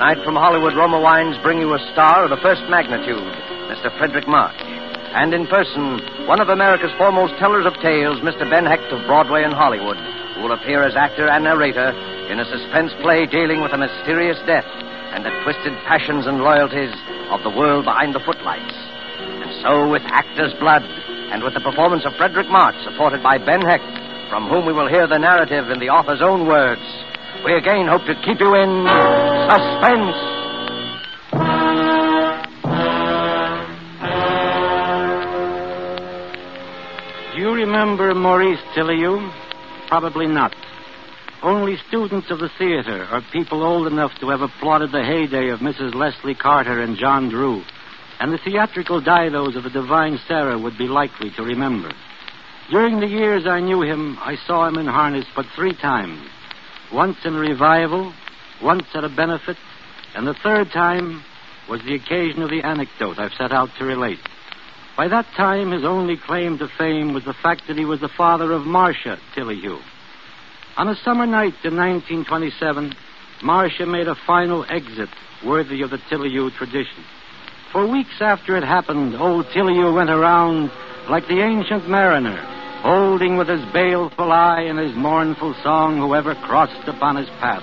Tonight from Hollywood, Roma Wines bring you a star of the first magnitude, Mr. Fredric March. And in person, one of America's foremost tellers of tales, Mr. Ben Hecht of Broadway and Hollywood, who will appear as actor and narrator in a suspense play dealing with a mysterious death and the twisted passions and loyalties of the world behind the footlights. And so, with actor's blood, and with the performance of Fredric March, supported by Ben Hecht, from whom we will hear the narrative in the author's own words, we again hope to keep you in suspense. Do you remember Maurice Tilliou? Probably not. Only students of the theater or people old enough to have applauded the heyday of Mrs. Leslie Carter and John Drew and the theatrical didos of the Divine Sarah would be likely to remember. During the years I knew him, I saw him in harness but 3 times. Once in a revival, once at a benefit, and the 3rd time was the occasion of the anecdote I've set out to relate. By that time, his only claim to fame was the fact that he was the father of Marcia Tilliou. On a summer night in 1927, Marcia made a final exit worthy of the Tilliou tradition. For weeks after it happened, old Tilliou went around like the ancient mariner, holding with his baleful eye and his mournful song whoever crossed upon his path.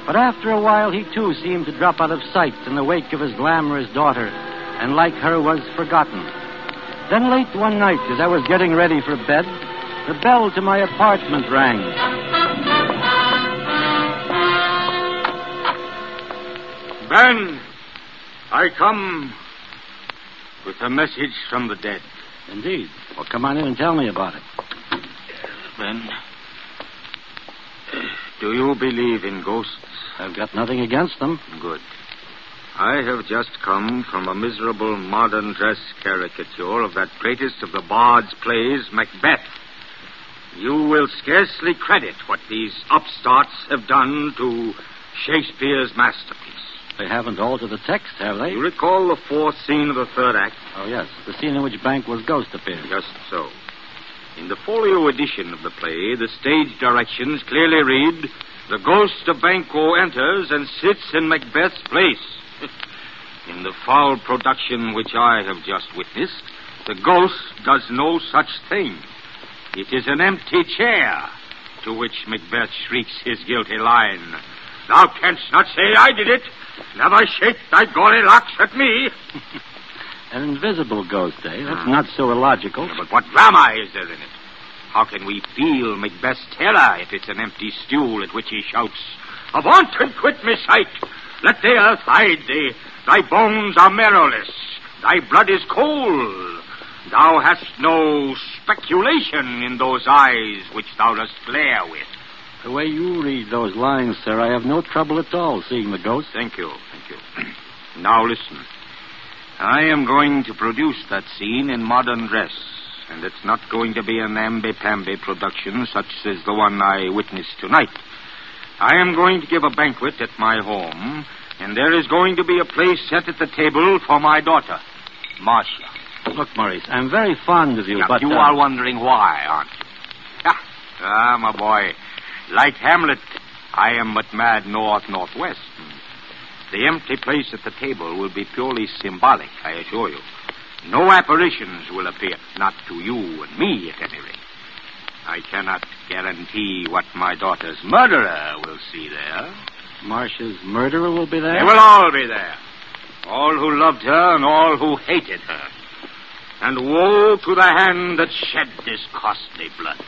But after a while, he too seemed to drop out of sight in the wake of his glamorous daughter, and like her was forgotten. Then late one night, as I was getting ready for bed, the bell to my apartment rang. Ben, I come with a message from the dead. Indeed. Well, come on in and tell me about it. Ben, do you believe in ghosts? I've got nothing against them. Good. I have just come from a miserable modern dress caricature of that greatest of the bard's plays, Macbeth. You will scarcely credit what these upstarts have done to Shakespeare's masterpiece. They haven't altered the text, have they? You recall the 4th scene of the 3rd act? Oh, yes. The scene in which Banquo's ghost appears. Just so. In the folio edition of the play, the stage directions clearly read, "The ghost of Banquo enters and sits in Macbeth's place." In the foul production which I have just witnessed, the ghost does no such thing. It is an empty chair, to which Macbeth shrieks his guilty line, "Thou canst not say I did it. Never shake thy gory locks at me." An invisible ghost, eh? That's not so illogical. Yeah, but what drama is there in it? How can we feel Macbeth's terror if it's an empty stool at which he shouts, "Avaunt and quit me sight! Let the earth hide thee! Thy bones are marrowless! Thy blood is cold! Thou hast no speculation in those eyes which thou dost glare with." The way you read those lines, sir, I have no trouble at all seeing the ghost. Thank you. Now listen. I am going to produce that scene in modern dress, and it's not going to be an amby-pamby production such as the one I witnessed tonight. I am going to give a banquet at my home, and there is going to be a place set at the table for my daughter, Marcia. Look, Maurice, I'm very fond of you, yeah, but... You are wondering why, aren't you? My boy, like Hamlet, I am but mad north-northwest. The empty place at the table will be purely symbolic, I assure you. No apparitions will appear, not to you and me, at any rate. I cannot guarantee what my daughter's murderer will see there. Marcia's murderer will be there? They will all be there. All who loved her and all who hated her. And woe to the hand that shed this costly blood.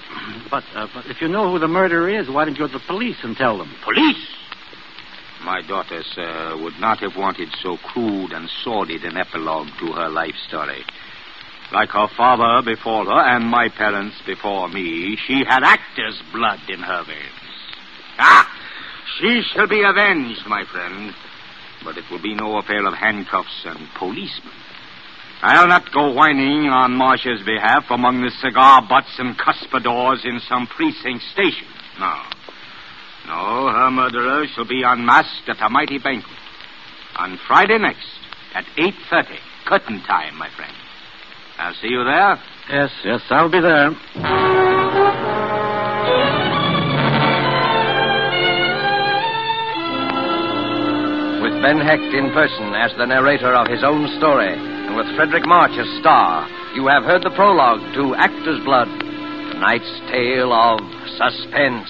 But if you know who the murderer is, why don't you go to the police and tell them? Police? My daughter, sir, would not have wanted so crude and sordid an epilogue to her life story. Like her father before her and my parents before me, she had actor's blood in her veins. She shall be avenged, my friend. But it will be no affair of handcuffs and policemen. I'll not go whining on Marcia's behalf among the cigar butts and cuspidors in some precinct station. No, her murderer shall be unmasked at a mighty banquet. On Friday next, at 8:30, curtain time, my friend. I'll see you there. Yes, I'll be there. With Ben Hecht in person as the narrator of his own story, and with Fredric March as star, you have heard the prologue to Actor's Blood, tonight's tale of Suspense.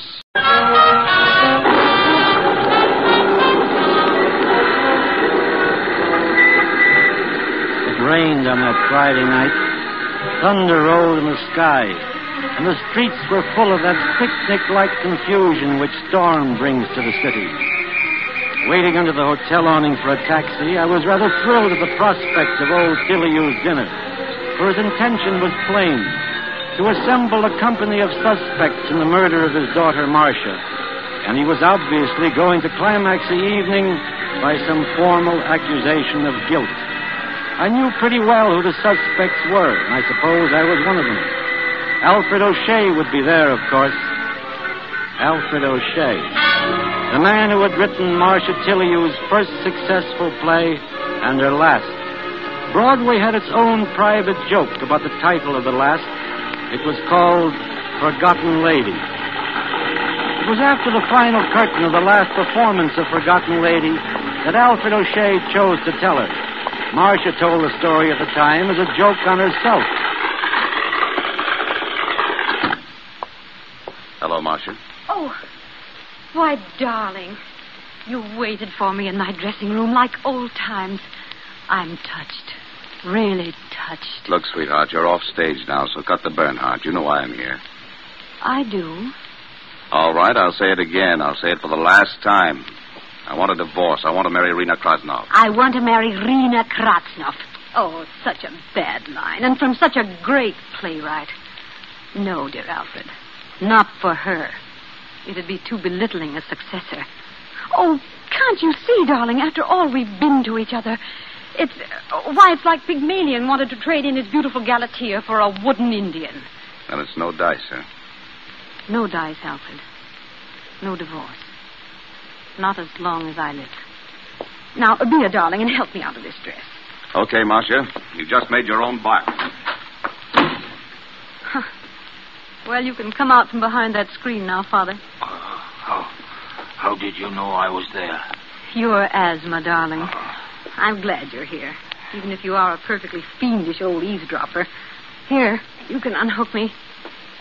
It rained on that Friday night. Thunder rolled in the sky, and the streets were full of that picnic-like confusion which storm brings to the city. Waiting under the hotel awning for a taxi, I was rather thrilled at the prospect of old Tilleyou's dinner, for his intention was plain, to assemble a company of suspects in the murder of his daughter Marcia, and he was obviously going to climax the evening by some formal accusation of guilt. I knew pretty well who the suspects were, and I suppose I was one of them. Alfred O'Shea would be there, of course. Alfred O'Shea, the man who had written Marcia Tilleyou's first successful play and her last. Broadway had its own private joke about the title of the last. It was called Forgotten Lady. It was after the final curtain of the last performance of Forgotten Lady that Alfred O'Shea chose to tell her. Marcia told the story at the time as a joke on herself. Hello, Marcia. Oh, why, darling, you waited for me in my dressing room like old times. I'm touched, really touched. Look, sweetheart, you're off stage now, so cut the Bernhardt. You know why I'm here. I do. All right, I'll say it again. I'll say it for the last time. I want a divorce. I want to marry Rena Krasnov. I want to marry Rena Krasnov. Oh, such a bad line, and from such a great playwright. No, dear Alfred, not for her. It'd be too belittling a successor. Oh, can't you see, darling, after all we've been to each other, it's like Pygmalion wanted to trade in his beautiful Galatea for a wooden Indian. And it's no dice, huh? No dice, Alfred. No divorce. Not as long as I live. Now, be a darling and help me out of this dress. Okay, Marcia. You just made your own bark. Huh. Well, you can come out from behind that screen now, Father. How did you know I was there? Your asthma, darling. I'm glad you're here, even if you are a perfectly fiendish old eavesdropper. Here, you can unhook me,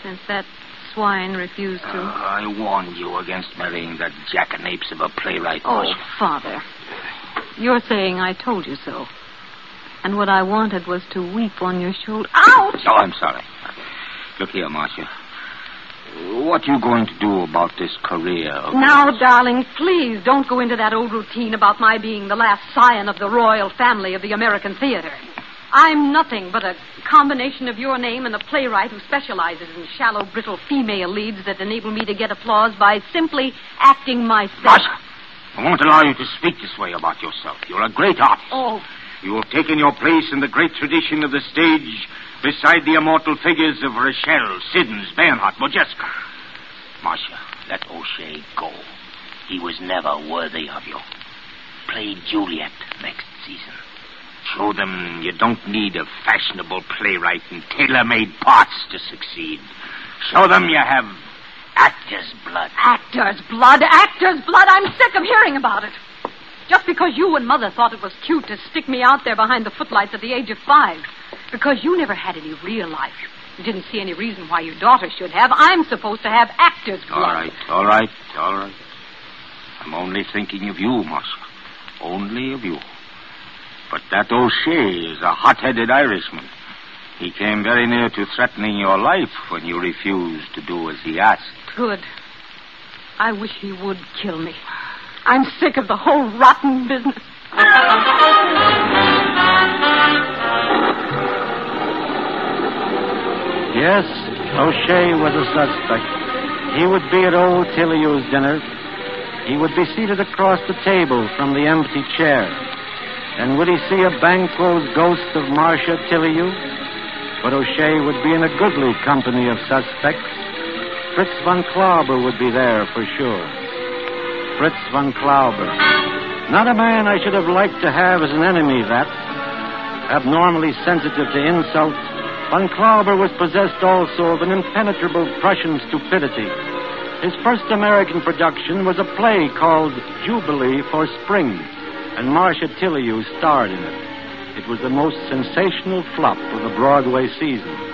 since that swine refused to. I warned you against marrying that jackanapes of a playwright. Oh, Father. You're saying I told you so. And what I wanted was to weep on your shoulder. Ouch! Oh, I'm sorry. Look here, Marcia. What are you going to do about this career of Now, yours? darling, please don't go into that old routine about my being the last scion of the royal family of the American theater. I'm nothing but a combination of your name and a playwright who specializes in shallow, brittle female leads that enable me to get applause by simply acting myself. Marcia, I won't allow you to speak this way about yourself. You're a great artist. Oh. You have taken your place in the great tradition of the stage beside the immortal figures of Rochelle, Siddons, Bernhardt, Modjeska. Marcia, let O'Shea go. He was never worthy of you. Play Juliet next season. Show them you don't need a fashionable playwright and tailor-made parts to succeed. Show them you have actor's blood. Actor's blood, actor's blood. I'm sick of hearing about it. Just because you and Mother thought it was cute to stick me out there behind the footlights at the age of 5. Because you never had any real life. You didn't see any reason why your daughter should have. I'm supposed to have actor's blood. All right. I'm only thinking of you, Marcia. Only of you. But that O'Shea is a hot-headed Irishman. He came very near to threatening your life when you refused to do as he asked. Good. I wish he would kill me. I'm sick of the whole rotten business. Yes, O'Shea was a suspect. He would be at old Tilleyou's dinner. He would be seated across the table from the empty chair. And would he see a Banquo's ghost of Marcia Tilleyou? But O'Shea would be in a goodly company of suspects. Fritz von Klauber would be there for sure. Fritz von Klauber. Not a man I should have liked to have as an enemy, that. Abnormally sensitive to insult, von Klauber was possessed also of an impenetrable Prussian stupidity. His first American production was a play called Jubilee for Spring. and Marcia Tilleyou starred in it. It was the most sensational flop of the Broadway season.